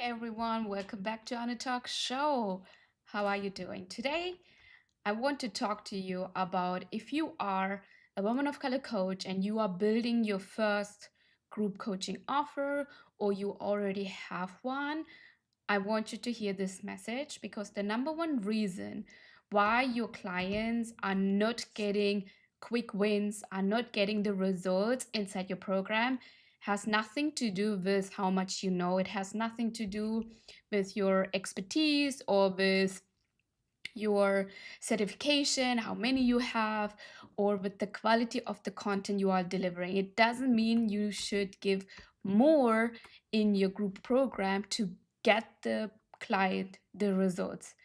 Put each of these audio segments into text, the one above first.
everyone, welcome back to Anna Talk Show. How are you doing today? I want to talk to you about if you are a woman of color coach and you are building your first group coaching offer or you already have one. I want you to hear this message because the number one reason why your clients are not getting quick wins, are not getting the results inside your program has nothing to do with how much you know. It has nothing to do with your expertise or with your certification, how many you have, or with the quality of the content you are delivering. It doesn't mean you should give more in your group program to get the client the results.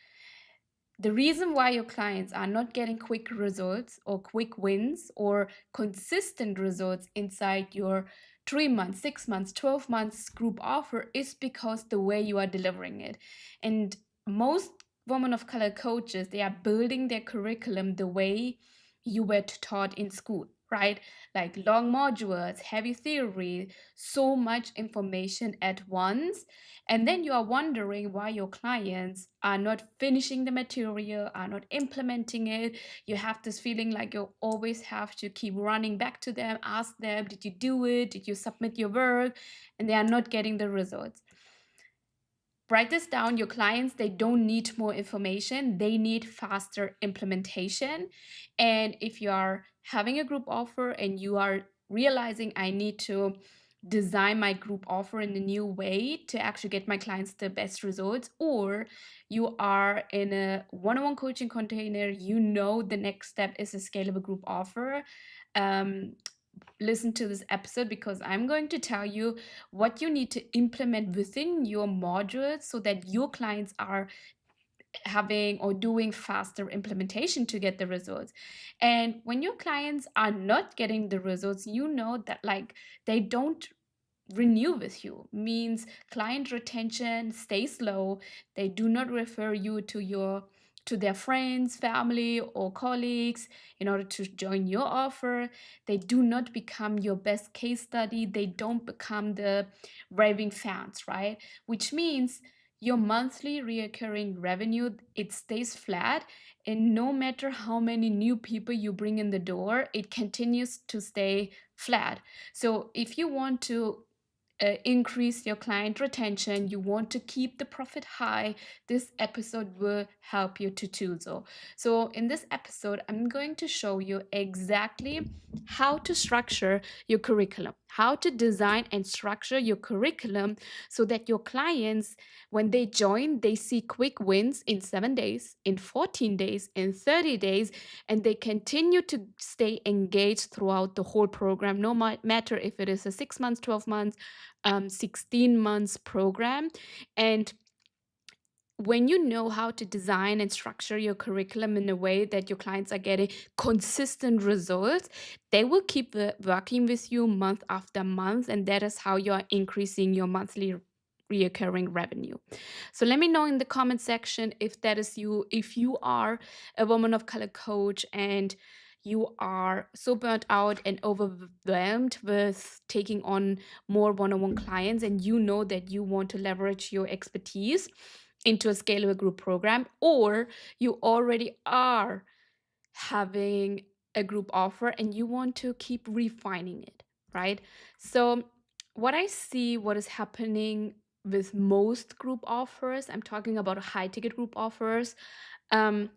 The reason why your clients are not getting quick results or quick wins or consistent results inside your 3 months, 6 months, 12 months group offer is because the way you are delivering it. And most women of color coaches, they are building their curriculum the way you were taught in school, right? Like long modules, heavy theory, so much information at once, and then you are wondering why your clients are not finishing the material, are not implementing it. You have this feeling like you always have to keep running back to them, ask them, did you do it? Did you submit your work? And they are not getting the results. Write this down. Your clients, they don't need more information, they need faster implementation. And if you are having a group offer and you are realizing I need to design my group offer in a new way to actually get my clients the best results, or you are in a one-on-one coaching container, you know the next step is a scalable group offer, um, listen to this episode because I'm going to tell you what you need to implement within your modules so that your clients are having or doing faster implementation to get the results. And when your clients are not getting the results, you know that like they don't renew with you, means client retention stays low. They do not refer you to their friends, family, or colleagues in order to join your offer. They do not become your best case study. They don't become the raving fans, right? Which means your monthly recurring revenue, it stays flat, and no matter how many new people you bring in the door, it continues to stay flat. So if you want to increase your client retention, you want to keep the profit high, this episode will help you to do so. So, in this episode, I'm going to show you exactly how to structure your curriculum, how to design and structure your curriculum so that your clients, when they join, they see quick wins in 7 days, in 14 days, in 30 days, and they continue to stay engaged throughout the whole program, no matter if it is a 6 months, 12 months, 16 months program. And when you know how to design and structure your curriculum in a way that your clients are getting consistent results, they will keep working with you month after month. And that is how you are increasing your monthly reoccurring revenue. So let me know in the comment section if that is you, if you are a woman of color coach and you are so burnt out and overwhelmed with taking on more one-on-one clients, and you know that you want to leverage your expertise into a scalable group program, or you already are having a group offer and you want to keep refining it, right? So, what I see, what is happening with most group offers, I'm talking about high ticket group offers. Um,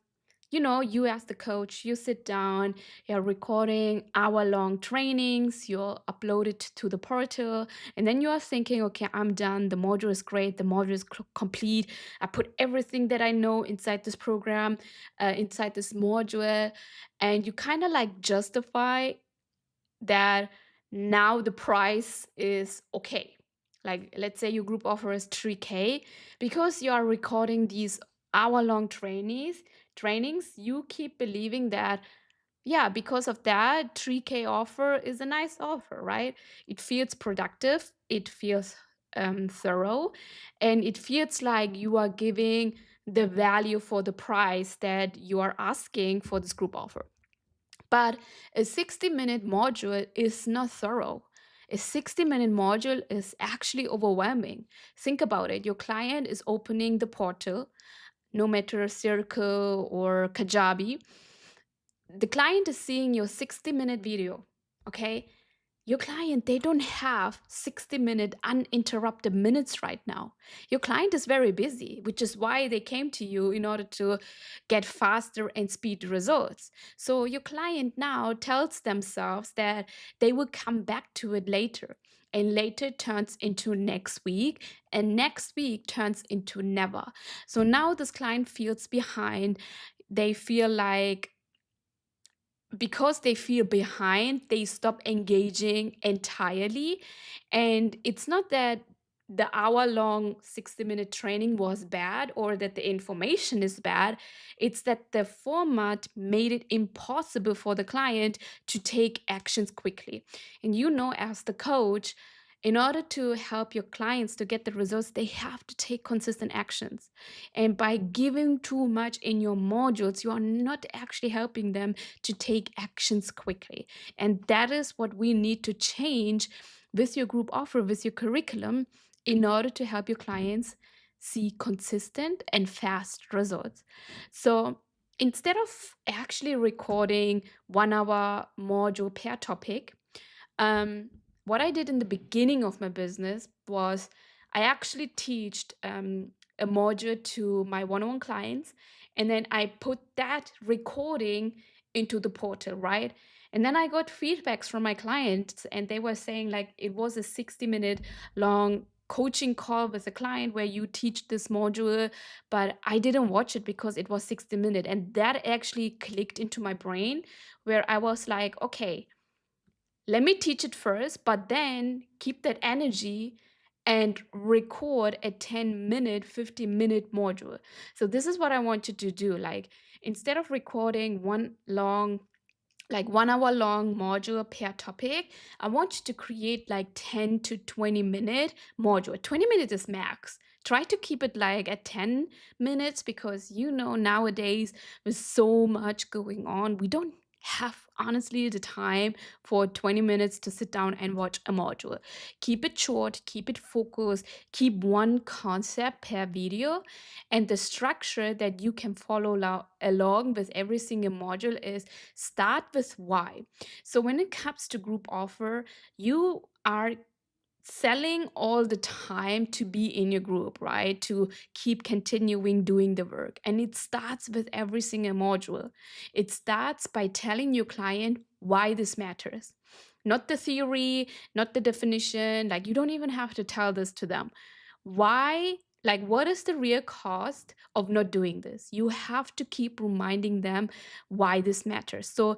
you as the coach, you sit down, you're recording hour-long trainings, you upload it to the portal, and then you are thinking, okay, I'm done. The module is great. The module is complete. I put everything that I know inside this program, inside this module, and you kind of like justify that now the price is okay. Like, let's say your group offer is 3K because you are recording these hour-long trainings, you keep believing that, yeah, because of that, 3K offer is a nice offer, right? It feels productive, it feels thorough, and it feels like you are giving the value for the price that you are asking for this group offer. But a 60-minute module is not thorough. A 60-minute module is actually overwhelming. Think about it. Your client is opening the portal, no matter Circle or Kajabi. The client is seeing your 60-minute video, okay? Your client, they don't have 60-minute uninterrupted minutes right now. Your client is very busy, which is why they came to you in order to get faster and speed results. So your client now tells themselves that they will come back to it later. And later turns into next week, and next week turns into never. So now this client feels behind. They feel like, because they feel behind, they stop engaging entirely. And it's not that the hour-long 60-minute training was bad or that the information is bad. It's that the format made it impossible for the client to take actions quickly. And as the coach, in order to help your clients to get the results, they have to take consistent actions. And by giving too much in your modules, you are not actually helping them to take actions quickly. And that is what we need to change with your group offer, with your curriculum, in order to help your clients see consistent and fast results. So instead of actually recording 1 hour module per topic, um, what I did in the beginning of my business was I actually teached a module to my one-on-one clients, and then I put that recording into the portal, right? And then I got feedbacks from my clients, and they were saying like it was a 60-minute long coaching call with a client where you teach this module, but I didn't watch it because it was 60 minutes. And that actually clicked into my brain, where I was like, okay, let me teach it first, but then keep that energy and record a 10-minute, 50-minute module. So this is what I want you to do. Like, instead of recording like 1 hour long module per topic, I want you to create like 10 to 20 minute module. 20 minutes is max. Try to keep it like at 10 minutes, because nowadays with so much going on, we don't have honestly the time for 20 minutes to sit down and watch a module. Keep it short, keep it focused, keep one concept per video. And the structure that you can follow along with every single module is start with why. So when it comes to group offer, you are selling all the time to be in your group, right? To keep continuing doing the work. And it starts with every single module. It starts by telling your client why this matters. Not the theory, not the definition. Like, you don't even have to tell this to them. Why? Like, what is the real cost of not doing this? You have to keep reminding them why this matters. So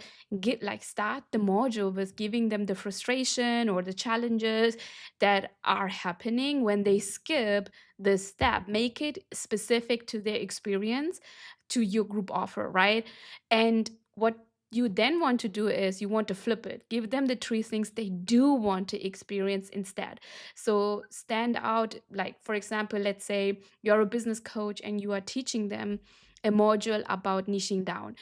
start the module with giving them the frustration or the challenges that are happening when they skip this step. Make it specific to their experience, to your group offer, right? And what you then want to do is you want to flip it. Give them the 3 things they do want to experience instead. So stand out, like, for example, let's say you're a business coach and you are teaching them a module about niching down.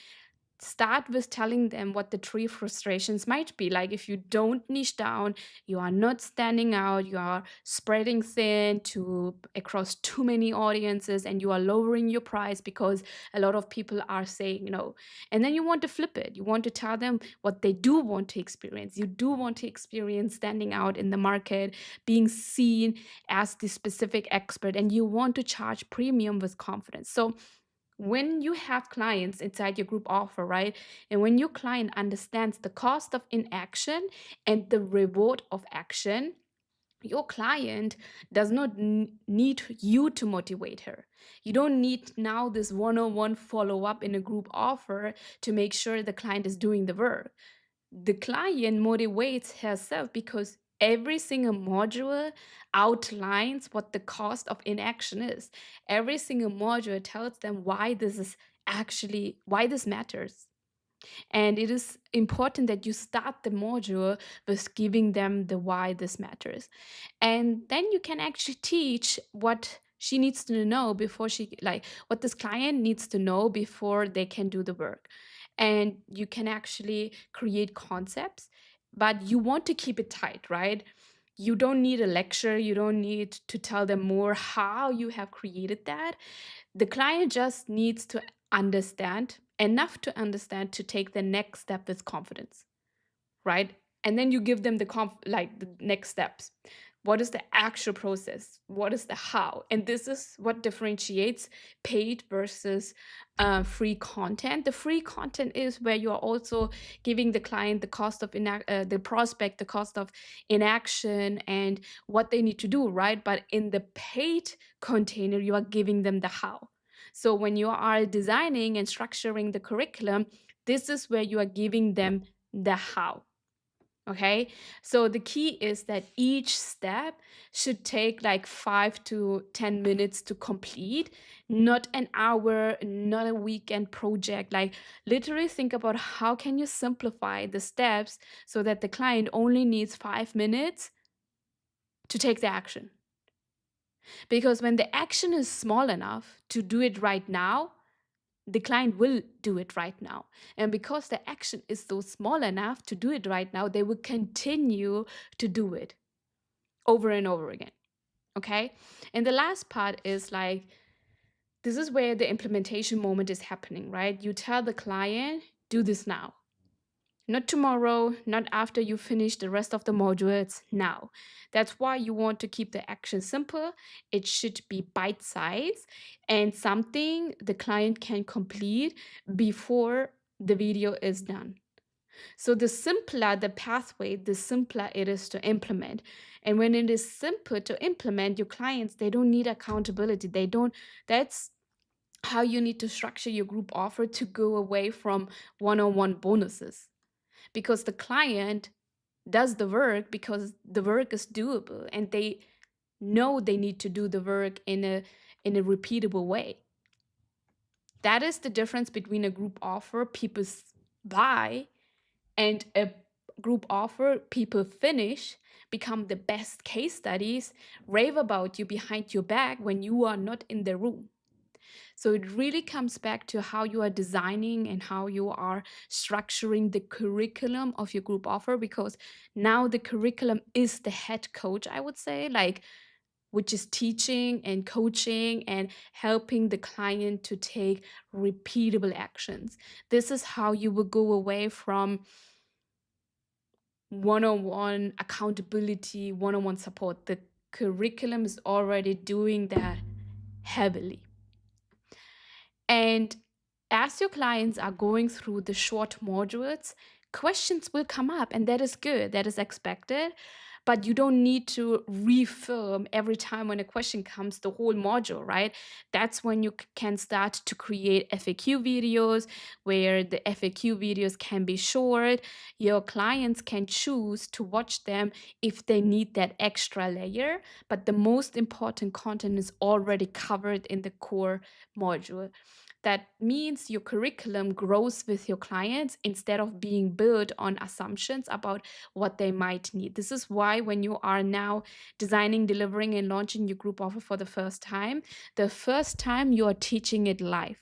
Start with telling them what the 3 frustrations might be. Like, if you don't niche down, you are not standing out, you are spreading thin to across too many audiences, and you are lowering your price because a lot of people are saying no. And then you want to flip it. You want to tell them what they do want to experience. You do want to experience standing out in the market, being seen as the specific expert, and you want to charge premium with confidence. So when you have clients inside your group offer, right? And when your client understands the cost of inaction and the reward of action, your client does not need you to motivate her. You don't need now this one-on-one follow-up in a group offer to make sure the client is doing the work. The client motivates herself because every single module outlines what the cost of inaction is. Every single module tells them why this matters. And it is important that you start the module with giving them the why this matters. And then you can actually teach what she needs to know before what this client needs to know before they can do the work. And you can actually create concepts but you want to keep it tight, right? You don't need a lecture, you don't need to tell them more how you have created that. The client just needs to understand enough to understand to take the next step with confidence, right? And then you give them like the next steps. What is the actual process? What is the how? And this is what differentiates paid versus free content. The free content is where you are also giving the client the cost of the prospect, the cost of inaction, and what they need to do, right? But in the paid container, you are giving them the how. So when you are designing and structuring the curriculum, this is where you are giving them the how. Okay, so the key is that each step should take like 5 to 10 minutes to complete, not an hour, not a weekend project. Like, literally think about how can you simplify the steps so that the client only needs 5 minutes to take the action. Because when the action is small enough to do it right now, the client will do it right now. And because the action is so small enough to do it right now, they will continue to do it over and over again. Okay. And the last part is like, this is where the implementation moment is happening, right? You tell the client, do this now. Not tomorrow, not after you finish the rest of the modules, now. That's why you want to keep the action simple. It should be bite size and something the client can complete before the video is done. So the simpler the pathway, the simpler it is to implement. And when it is simple to implement, your clients, they don't need accountability. That's how you need to structure your group offer to go away from one-on-one bonuses, because the client does the work because the work is doable and they know they need to do the work in a repeatable way. That is the difference between a group offer people buy and a group offer people finish, become the best case studies, rave about you behind your back when you are not in the room. So it really comes back to how you are designing and how you are structuring the curriculum of your group offer, because now the curriculum is the head coach, I would say, like, which is teaching and coaching and helping the client to take repeatable actions. This is how you will go away from one-on-one accountability, one-on-one support. The curriculum is already doing that heavily. And as your clients are going through the short modules, questions will come up, and that is good, that is expected. But you don't need to refilm every time when a question comes the whole module, right? That's when you can start to create FAQ videos, where the FAQ videos can be short. Your clients can choose to watch them if they need that extra layer, but the most important content is already covered in the core module. That means your curriculum grows with your clients instead of being built on assumptions about what they might need. This is why when you are now designing, delivering, and launching your group offer for the first time you are teaching it live.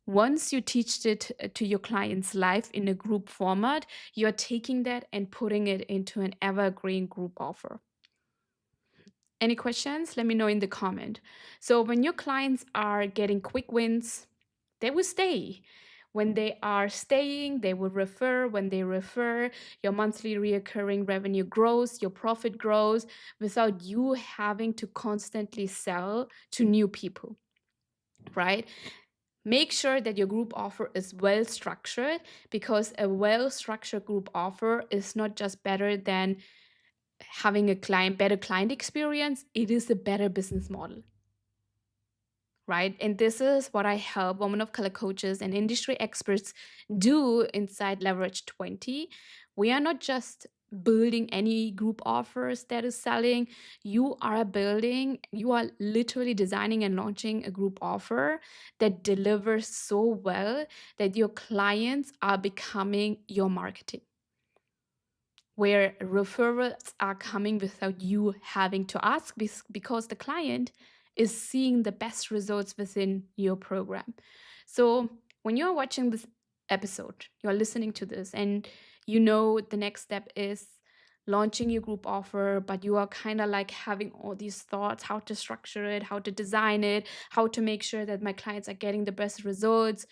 Once you teach it to your clients live in a group format, you're taking that and putting it into an evergreen group offer. Any questions? Let me know in the comment. So when your clients are getting quick wins, they will stay. When they are staying, they will refer. When they refer, your monthly recurring revenue grows, your profit grows without you having to constantly sell to new people, right? Make sure that your group offer is well structured, because a well structured group offer is not just better than having a better client experience, it is a better business model, right? And this is what I help women of color coaches and industry experts do inside Leverage 20. We are not just building any group offers that is selling. You are literally designing and launching a group offer that delivers so well that your clients are becoming your marketing, where referrals are coming without you having to ask, because the client is seeing the best results within your program. So when you're watching this episode, you're listening to this, and The next step is launching your group offer, but you are kind of like having all these thoughts how to structure it, how to design it, how to make sure that my clients are getting the best results.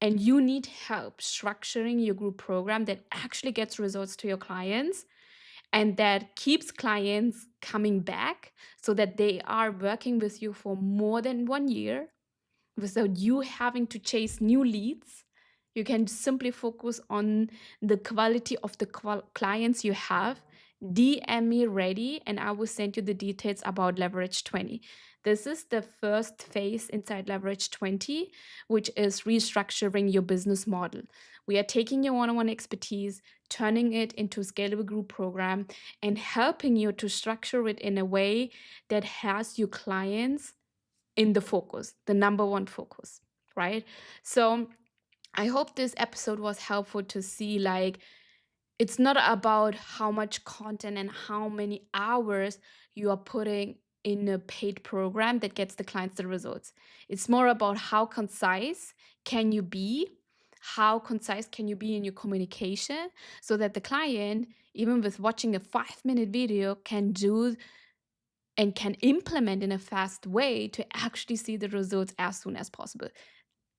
And you need help structuring your group program that actually gets results to your clients and that keeps clients coming back so that they are working with you for more than 1 year without you having to chase new leads. You can simply focus on the quality of the clients you have. DM me ready, and I will send you the details about Leverage 20. This is the first phase inside Leverage 20, which is restructuring your business model. We are taking your one on one expertise, turning it into a scalable group program, and helping you to structure it in a way that has your clients in the focus, the number one focus, right? So I hope this episode was helpful to see like it's not about how much content and how many hours you are putting in a paid program that gets the clients the results. It's more about how concise can you be, how concise can you be in your communication so that the client, even with watching a 5-minute video, can do and can implement in a fast way to actually see the results as soon as possible.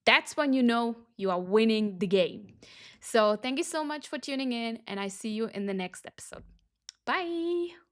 That's when you know you are winning the game. So, thank you so much for tuning in, and I see you in the next episode. Bye.